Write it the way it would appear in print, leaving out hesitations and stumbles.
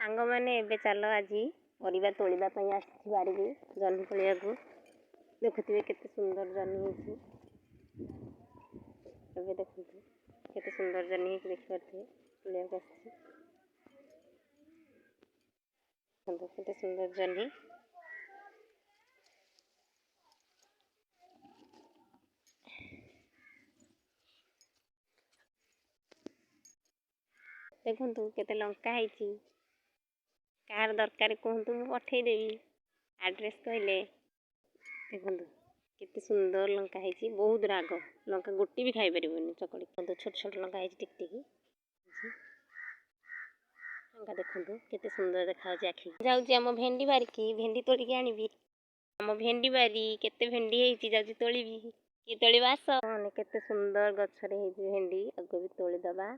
सांग मैंने एबे चल आज परिवा तोलिबा पई आसी बाड़ी की जह्नी तोलिया को देखुथिबे केते सुंदर जह्नी होची एबे देखुथि केते सुंदर जह्नी होची देख पारथे तोलिया को आसी केते सुंदर जह्नी देखु केते लंका है कार दरकार कहतु मु पठेदेवी एड्रेस कहले देखु केते सुंदर लंका है बहुत राग लंका गोटी भी खाई पारिबनी चकड़ी कहतु छोट छोट लंका है टिक टिक लंका देखु केते सुंदर देखा आखि जाऊँगी आम भेंडी बारिकी भेंडी तोड़िकी आनिबी आम भेंडी बारी केते भेंडी है जाऊँगी तोलिबी कि तोलिबा आस केते सुंदर गछरे है भेंडी आगो भी तोड़ी दबा।